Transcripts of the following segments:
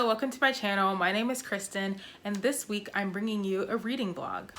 welcome to my channel. My name is Kristen, and this week I'm bringing you a reading vlog.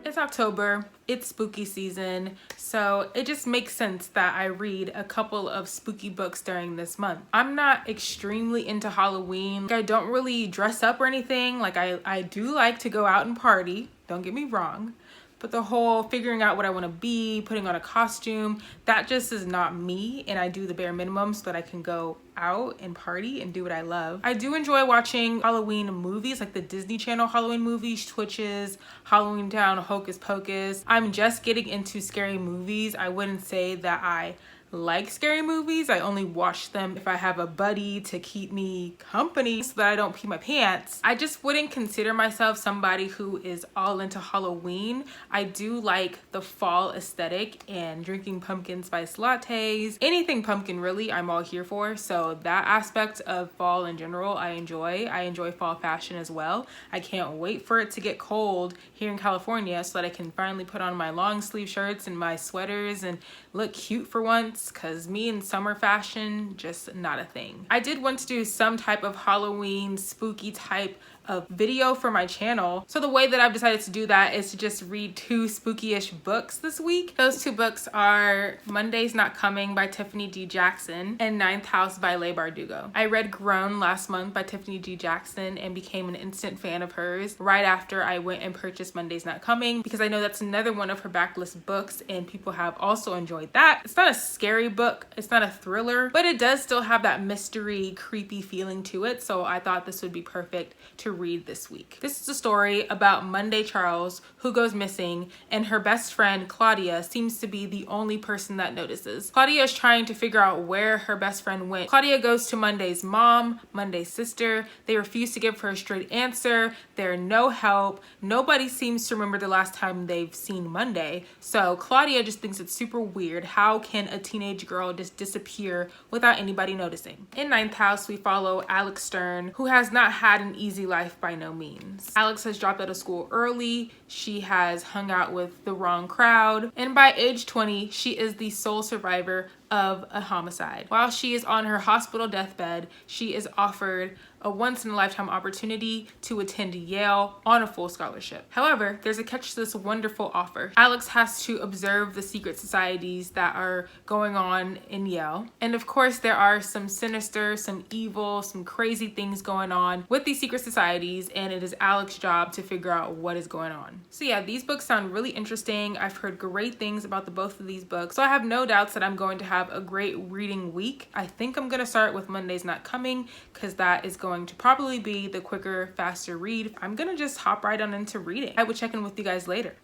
It's October, it's spooky season, so it just makes sense that I read a couple of spooky books during this month. I'm not extremely into Halloween. I don't really dress up or anything. I do like to go out and party, don't get me wrong. But the whole figuring out what I want to be, putting on a costume, that just is not me, and I do the bare minimum so that I can go out and party and do what I love. I do enjoy watching Halloween movies, like the Disney Channel Halloween movies, Twitches, Halloween Town, Hocus Pocus. I'm just getting into scary movies. I wouldn't say that I like scary movies. I only watch them if I have a buddy to keep me company so that I don't pee my pants. I just wouldn't consider myself somebody who is all into Halloween. I do like the fall aesthetic and drinking pumpkin spice lattes. Anything pumpkin really, I'm all here for. So that aspect of fall in general, I enjoy. I enjoy fall fashion as well. I can't wait for it to get cold here in California so that I can finally put on my long sleeve shirts and my sweaters and look cute for once, because me and summer fashion, just not a thing. I did want to do some type of Halloween spooky type of video for my channel. So the way that I've decided to do that is to just read two spooky-ish books this week. Those two books are Monday's Not Coming by Tiffany D and Ninth House by Leigh Bardugo. I read Grown last month by Tiffany D and became an instant fan of hers right after I went and purchased Monday's Not Coming, because I know that's another one of her backlist books and people have also enjoyed that. It's not a scary book, it's not a thriller, but it does still have that mystery, creepy feeling to it, so I thought this would be perfect to read this week. This is a story about Monday Charles, who goes missing, and her best friend Claudia seems to be the only person that notices. Claudia is trying to figure out where her best friend went. Claudia goes to Monday's mom, Monday's sister. They refuse to give her a straight answer. They're no help. Nobody seems to remember the last time they've seen Monday. So Claudia just thinks it's super weird. How can a teenage girl just disappear without anybody noticing? In Ninth House, we follow Alex Stern, who has not had an easy life by no means. Alex has dropped out of school early. She has hung out with the wrong crowd. And by age 20, she is the sole survivor of a homicide. While she is on her hospital deathbed, she is offered a once-in-a-lifetime opportunity to attend Yale on a full scholarship. However, there's a catch to this wonderful offer. Alex has to observe the secret societies that are going on in Yale. And of course, there are some sinister, some evil, some crazy things going on with these secret societies, and it is Alex's job to figure out what is going on. So yeah, these books sound really interesting. I've heard great things about the both of these books, so I have no doubts that I'm going to have a great reading week. I think I'm gonna start with Monday's Not Coming, because that is going to probably be the quicker, faster read. I'm gonna just hop right on into reading. I will check in with you guys later.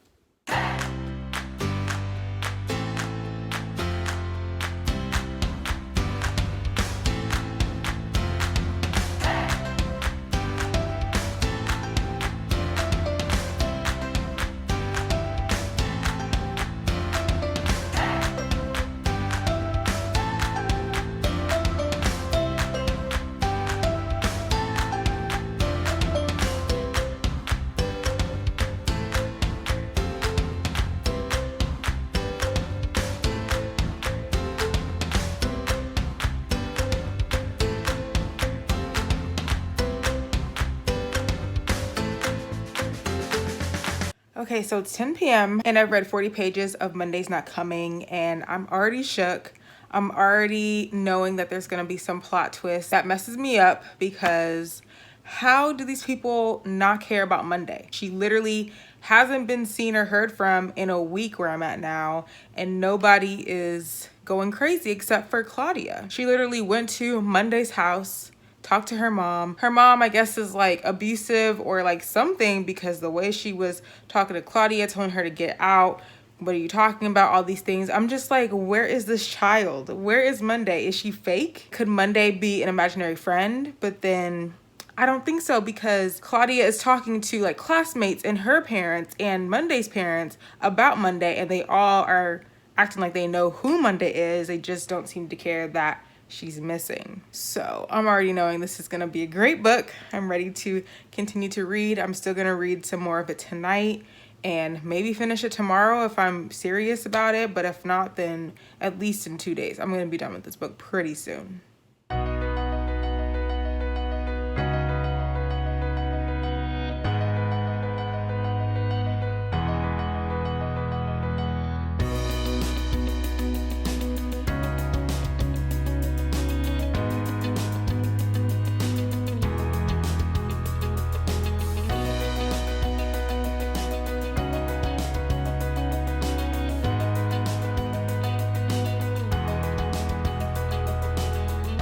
Okay, so it's 10 p.m. and I've read 40 pages of Monday's Not Coming, and I'm already shook. I'm already knowing that there's gonna be some plot twist that messes me up, because how do these people not care about Monday? She literally hasn't been seen or heard from in a week where I'm at now, and nobody is going crazy except for Claudia. She literally went to Monday's house, talked to her mom. Her mom, I guess, is like abusive or like something, because the way she was talking to Claudia, telling her to get out. What are you talking about? All these things. I'm just like, where is this child? Where is Monday? Is she fake? Could Monday be an imaginary friend? But then I don't think so, because Claudia is talking to like classmates and her parents and Monday's parents about Monday, and they all are acting like they know who Monday is. They just don't seem to care that she's missing. So I'm already knowing this is gonna be a great book. I'm ready to continue to read. I'm still gonna read some more of it tonight, and maybe finish it tomorrow if I'm serious about it. But if not, then at least in 2 days. I'm going to be done with this book pretty soon.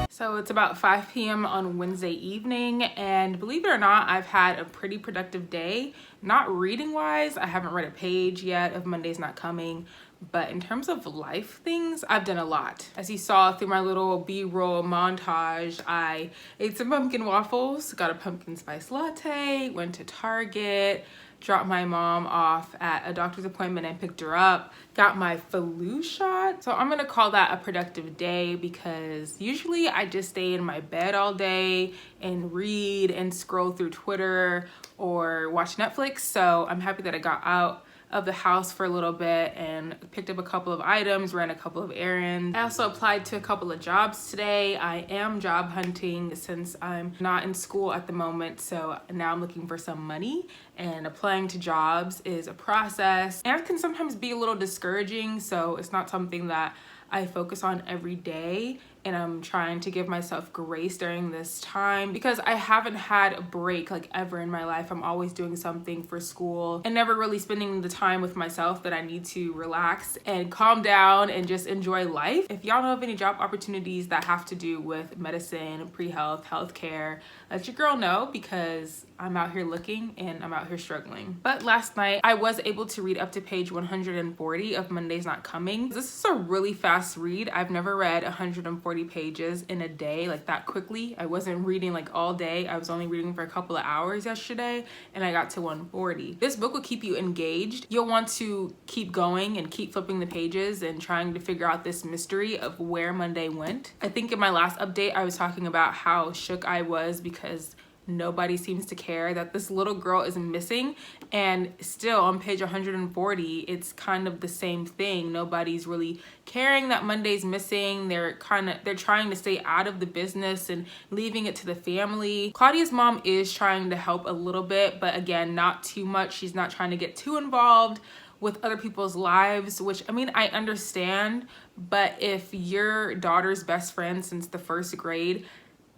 So it's about 5 p.m. on Wednesday evening, and believe it or not, I've had a pretty productive day. Not reading wise, I haven't read a page yet of Monday's Not Coming, but in terms of life things, I've done a lot. As you saw through my little B-roll montage, I ate some pumpkin waffles, got a pumpkin spice latte, went to Target, dropped my mom off at a doctor's appointment and picked her up, got my flu shot. So I'm gonna call that a productive day, because usually I just stay in my bed all day and read and scroll through Twitter or watch Netflix. So I'm happy that I got out of the house for a little bit and picked up a couple of items, ran a couple of errands. I also applied to a couple of jobs today. I am job hunting since I'm not in school at the moment, so now I'm looking for some money, and applying to jobs is a process and it can sometimes be a little discouraging, so it's not something that I focus on every day, and I'm trying to give myself grace during this time because I haven't had a break like ever in my life. I'm always doing something for school and never really spending the time with myself that I need to relax and calm down and just enjoy life. If y'all know of any job opportunities that have to do with medicine, pre-health, healthcare, let your girl know, because I'm out here looking and I'm out here struggling. But last night I was able to read up to page 140 of Monday's Not Coming. This is a really fast read. I've never read 140 pages in a day like that quickly. I wasn't reading like all day. I was only reading for a couple of hours yesterday, and I got to 140. This book will keep you engaged. You'll want to keep going and keep flipping the pages and trying to figure out this mystery of where Monday went. I think in my last update I was talking about how shook I was because nobody seems to care that this little girl is missing, and still on page 140 it's kind of the same thing. Nobody's really caring that Monday's missing. They're trying to stay out of the business and leaving it to the family. Claudia's mom is trying to help a little bit, but again, not too much. She's not trying to get too involved with other people's lives, which, I mean, I understand, but if your daughter's best friend since the first grade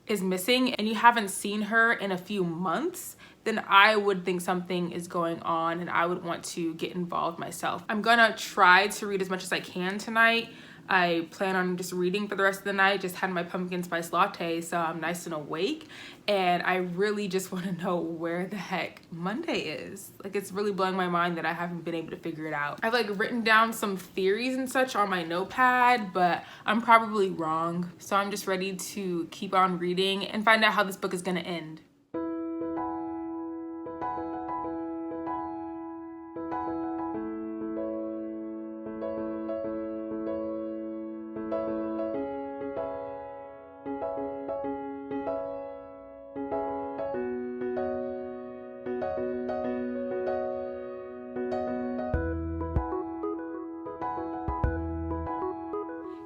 is missing and you haven't seen her in a few months, then I would think something is going on and I would want to get involved myself. I'm gonna try to read as much as I can tonight. I plan on just reading for the rest of the night. Just had my pumpkin spice latte, so I'm nice and awake. And I really just want to know where the heck Monday is. Like, it's really blowing my mind that I haven't been able to figure it out. I've like written down some theories and such on my notepad, but I'm probably wrong. So I'm just ready to keep on reading and find out how this book is gonna end.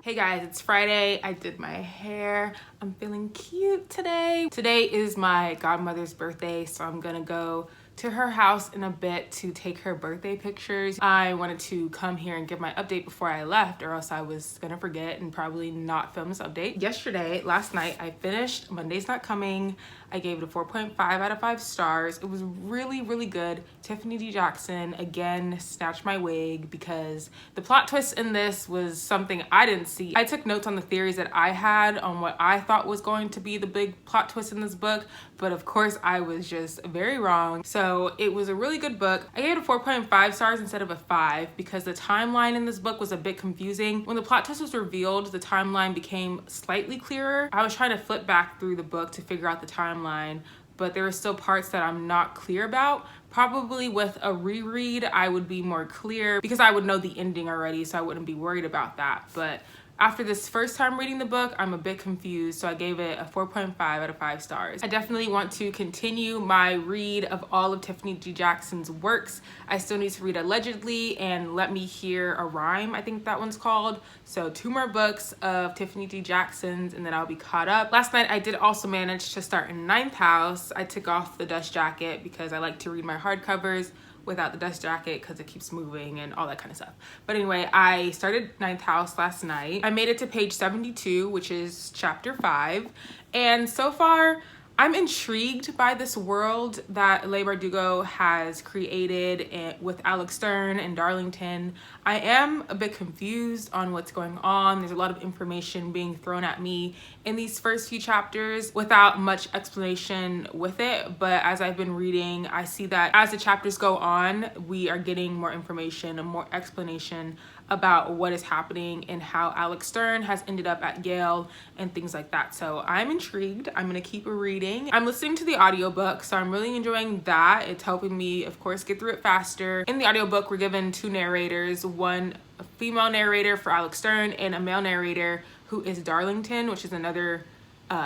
Hey guys, it's Friday. I did my hair. I'm feeling cute today. Today is my godmother's birthday, so I'm gonna go to her house in a bit to take her birthday pictures. I wanted to come here and give my update before I left, or else I was gonna forget and probably not film this update. Last night, I finished Monday's Not Coming. I gave it a 4.5 out of 5 stars. It was really, really good. Tiffany D again snatched my wig because the plot twist in this was something I didn't see. I took notes on the theories that I had on what I thought was going to be the big plot twist in this book, but of course I was just very wrong. So it was a really good book. I gave it a 4.5 stars instead of a 5 because the timeline in this book was a bit confusing. When the plot twist was revealed, the timeline became slightly clearer. I was trying to flip back through the book to figure out the timeline, but there are still parts that I'm not clear about. Probably with a reread, I would be more clear because I would know the ending already, so I wouldn't be worried about that. But After this first time reading the book, I'm a bit confused, so I gave it a 4.5 out of 5 stars. I definitely want to continue my read of all of Tiffany D. Jackson's works. I still need to read Allegedly and Let Me Hear a Rhyme, I think that one's called. So 2 more books of Tiffany D. Jackson's and then I'll be caught up. Last night I did also manage to start in Ninth House. I took off the dust jacket because I like to read my hardcovers without the dust jacket because it keeps moving and all that kind of stuff. But anyway, I started Ninth House last night. I made it to page 72, which is chapter 5. And so far, I'm intrigued by this world that Leigh Bardugo has created with Alex Stern and Darlington. I am a bit confused on what's going on. There's a lot of information being thrown at me in these first few chapters without much explanation with it. But as I've been reading, I see that as the chapters go on, we are getting more information and more explanation about what is happening and how Alex Stern has ended up at Yale and things like that. So I'm intrigued. I'm gonna keep reading. I'm listening to the audiobook, so I'm really enjoying that. It's helping me, of course, get through it faster. In the audiobook, we're given 2 narrators, one a female narrator for Alex Stern and a male narrator who is Darlington, which is another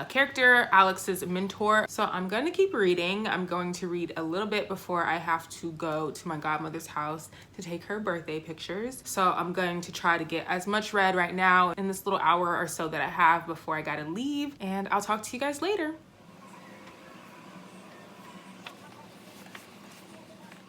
character, Alex's mentor. So I'm gonna keep reading. I'm going to read a little bit before I have to go to my godmother's house to take her birthday pictures. So I'm going to try to get as much read right now in this little hour or so that I have before I gotta leave, and I'll talk to you guys later.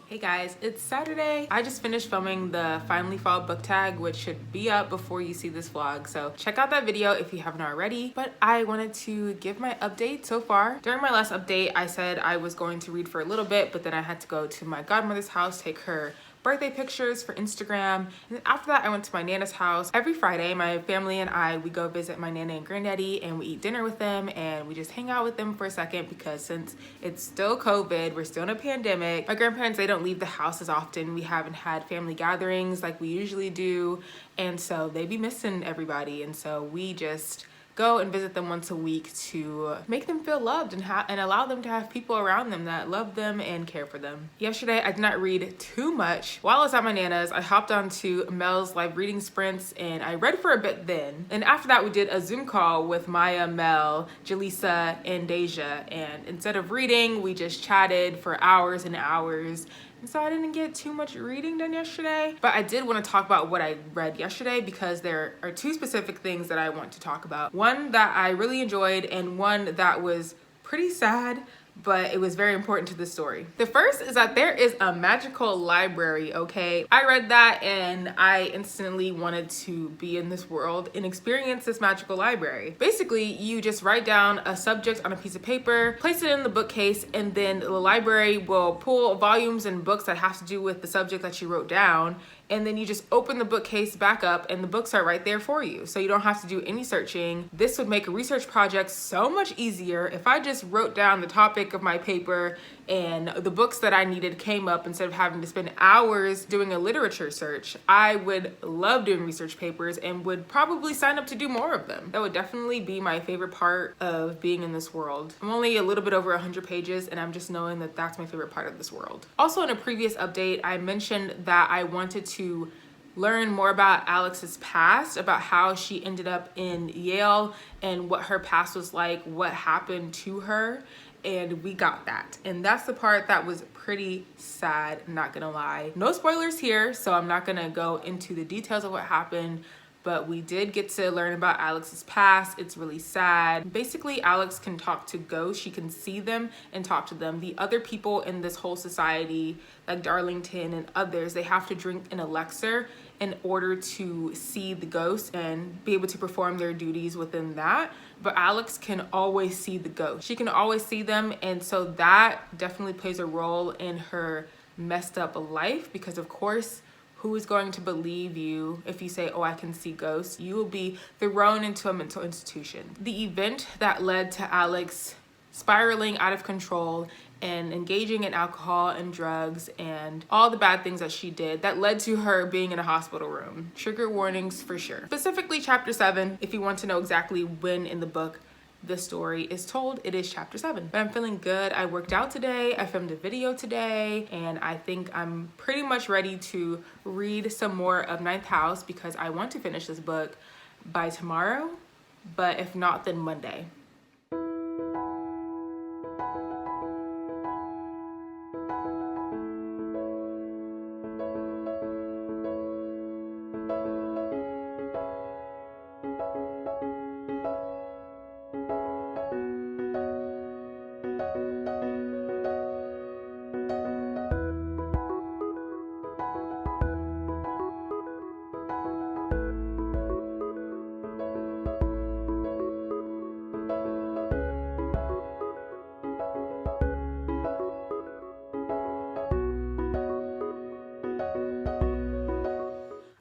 Hey guys, it's Saturday. I just finished filming the Finally Fall book tag, which should be up before you see this vlog. So check out that video if you haven't already. But I wanted to give my update so far. During my last update, I said I was going to read for a little bit, but then I had to go to my godmother's house, take her birthday pictures for Instagram. And then after that, I went to my Nana's house. Every Friday, my family and I, we go visit my Nana and Granddaddy and we eat dinner with them and we just hang out with them for a second because since it's still COVID, we're still in a pandemic. My grandparents, they don't leave the house as often. We haven't had family gatherings like we usually do. And so they be missing everybody. And so we just go and visit them once a week to make them feel loved and allow them to have people around them that love them and care for them. Yesterday, I did not read too much. While I was at my Nana's, I hopped onto Mel's live reading sprints and I read for a bit then. And after that, we did a Zoom call with Maya, Mel, Jaleesa, and Deja. And instead of reading, we just chatted for hours and hours. And so I didn't get too much reading done yesterday, but I did want to talk about what I read yesterday because there are 2 specific things that I want to talk about. One that I really enjoyed and one that was pretty sad, but it was very important to the story. The first is that there is a magical library, okay? I read that and I instantly wanted to be in this world and experience this magical library. Basically, you just write down a subject on a piece of paper, place it in the bookcase, and then the library will pull volumes and books that have to do with the subject that you wrote down, and then you just open the bookcase back up and the books are right there for you. So you don't have to do any searching. This would make a research project so much easier. If I just wrote down the topic of my paper and the books that I needed came up instead of having to spend hours doing a literature search, I would love doing research papers and would probably sign up to do more of them. That would definitely be my favorite part of being in this world. I'm only a little bit over 100 pages and I'm just knowing that that's my favorite part of this world. Also in a previous update, I mentioned that I wanted to learn more about Alex's past, about how she ended up in Yale and what her past was like, what happened to her. And we got that. And that's the part that was pretty sad, not gonna lie. No spoilers here, so I'm not gonna go into the details of what happened, but we did get to learn about Alex's past. It's really sad. Basically, Alex can talk to ghosts. She can see them and talk to them. The other people in this whole society, like Darlington and others, they have to drink an elixir in order to see the ghosts and be able to perform their duties within that. But Alex can always see the ghosts. She can always see them, and so that definitely plays a role in her messed up life because, of course, who is going to believe you if you say, oh, I can see ghosts? You will be thrown into a mental institution. The event that led to Alex spiraling out of control and engaging in alcohol and drugs and all the bad things that she did that led to her being in a hospital room. Trigger warnings for sure. Specifically chapter 7, if you want to know exactly when in the book the story is told, it is chapter 7. But I'm feeling good. I worked out today, I filmed a video today, and I think I'm pretty much ready to read some more of Ninth House because I want to finish this book by tomorrow, but if not, then Monday.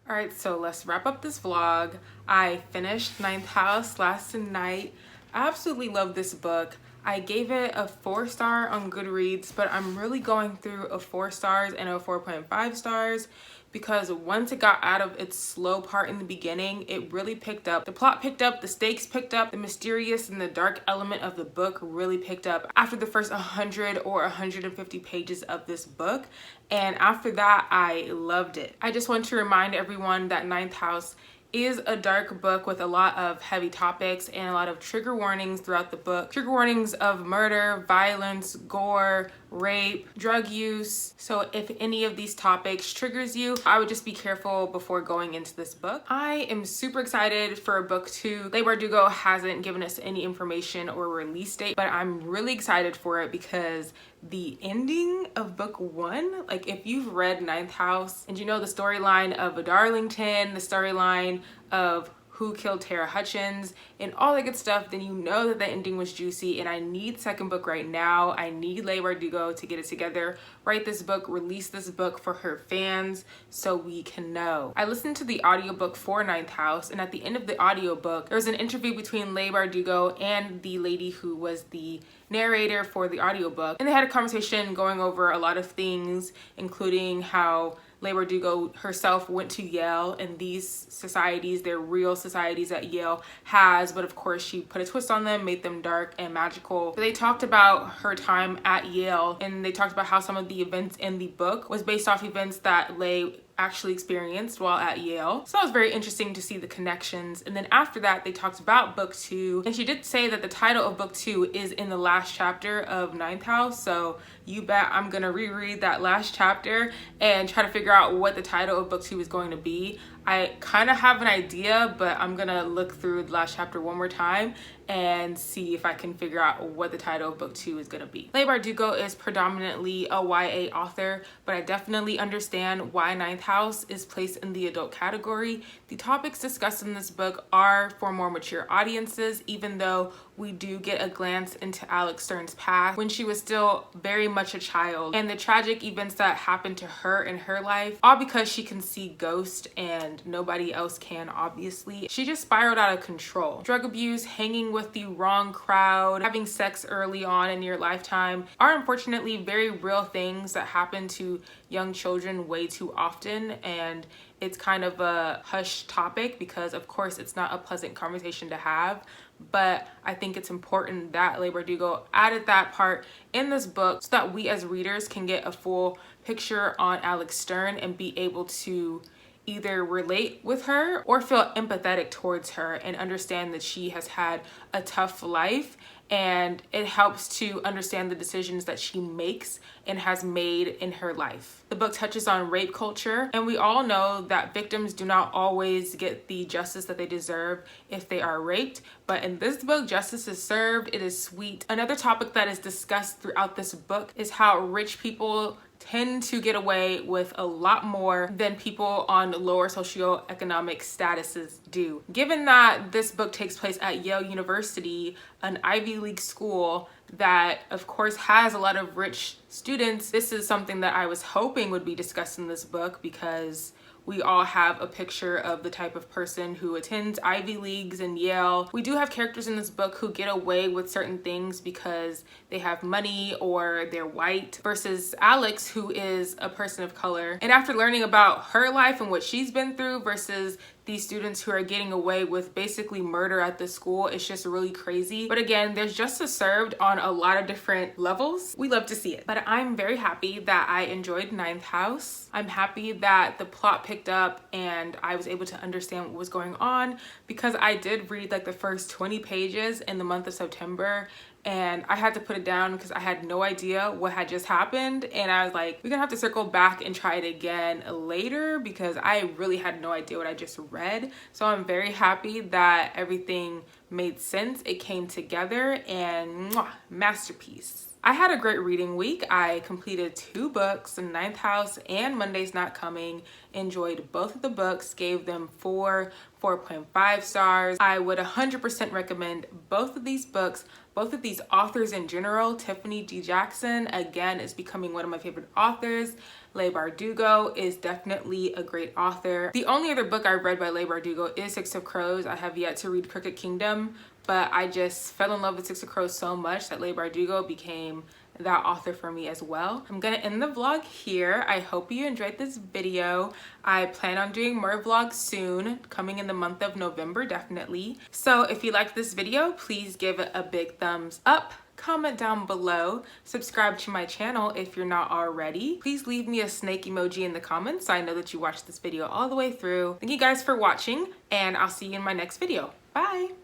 Alright, so let's wrap up this vlog. I finished Ninth House last night. I absolutely love this book. I gave it a 4-star on Goodreads, but I'm really going through a 4 stars and a 4.5 stars because once it got out of its slow part in the beginning, it really picked up. The plot picked up, the stakes picked up, the mysterious and the dark element of the book really picked up after the first 100 or 150 pages of this book. And after that, I loved it. I just want to remind everyone that Ninth House is a dark book with a lot of heavy topics and a lot of trigger warnings throughout the book. Trigger warnings of murder, violence, gore, rape, drug use. So if any of these topics triggers you, I would just be careful before going into this book. I am super excited for book 2. Leigh Bardugo hasn't given us any information or release date, but I'm really excited for it because the ending of book 1, like if you've read Ninth House and you know the storyline of a Darlington, the storyline of Who Killed Tara Hutchins and all that good stuff, then you know that the ending was juicy. And I need second book right now. I need Leigh Bardugo to get it together, write this book, release this book for her fans so we can know. I listened to the audiobook for Ninth House, and at the end of the audiobook, there was an interview between Leigh Bardugo and the lady who was the narrator for the audiobook. And they had a conversation going over a lot of things, including how Leigh Bardugo herself went to Yale, and these societies, they're real societies that Yale has, but of course she put a twist on them, made them dark and magical. But they talked about her time at Yale, and they talked about how some of the events in the book was based off events that Leigh actually experienced while at Yale. So it was very interesting to see the connections. And then after that, they talked about book 2. And she did say that the title of book 2 is in the last chapter of Ninth House. So you bet I'm gonna reread that last chapter and try to figure out what the title of book 2 is going to be. I kind of have an idea, but I'm gonna look through the last chapter one more time and see if I can figure out what the title of book 2 is gonna be. Leigh Bardugo is predominantly a YA author, but I definitely understand why Ninth House is placed in the adult category. The topics discussed in this book are for more mature audiences, even though we do get a glance into Alex Stern's past when she was still very much a child, and the tragic events that happened to her in her life, all because she can see ghosts and nobody else can, obviously. She just spiraled out of control. Drug abuse, hanging with the wrong crowd, having sex early on in your lifetime are unfortunately very real things that happen to young children way too often, and it's kind of a hush topic because of course it's not a pleasant conversation to have. But I think it's important that Leigh Bardugo added that part in this book so that we as readers can get a full picture on Alex Stern and be able to either relate with her or feel empathetic towards her and understand that she has had a tough life, and it helps to understand the decisions that she makes and has made in her life. The book touches on rape culture, and we all know that victims do not always get the justice that they deserve if they are raped, but in this book, justice is served. It is sweet. Another topic that is discussed throughout this book is how rich people tend to get away with a lot more than people on lower socioeconomic statuses do. Given that this book takes place at Yale University, an Ivy League school that of course has a lot of rich students, this is something that I was hoping would be discussed in this book because we all have a picture of the type of person who attends Ivy Leagues and Yale. We do have characters in this book who get away with certain things because they have money or they're white, versus Alex, who is a person of color. And after learning about her life and what she's been through versus these students who are getting away with basically murder at the school. It's just really crazy. But again, there's justice served on a lot of different levels. We love to see it. But I'm very happy that I enjoyed Ninth House. I'm happy that the plot picked up and I was able to understand what was going on, because I did read like the first 20 pages in the month of September, and I had to put it down because I had no idea what had just happened. And I was like, we're gonna have to circle back and try it again later, because I really had no idea what I just read. So I'm very happy that everything made sense. It came together, and mwah, masterpiece. I had a great reading week. I completed 2 books, Ninth House and Monday's Not Coming. Enjoyed both of the books, gave them 4.5 stars. I would 100% recommend both of these books, both of these authors in general. Tiffany D Jackson, again, is becoming one of my favorite authors. Leigh Bardugo is definitely a great author. The only other book I've read by Leigh Bardugo is Six of Crows. I have yet to read Crooked Kingdom, but I just fell in love with Six of Crows so much that Leigh Bardugo became that author for me as well. I'm gonna end the vlog here. I hope you enjoyed this video. I plan on doing more vlogs soon, coming in the month of November, definitely. So if you liked this video, please give it a big thumbs up. Comment down below, subscribe to my channel if you're not already. Please leave me a snake emoji in the comments so I know that you watched this video all the way through. Thank you guys for watching, and I'll see you in my next video. Bye!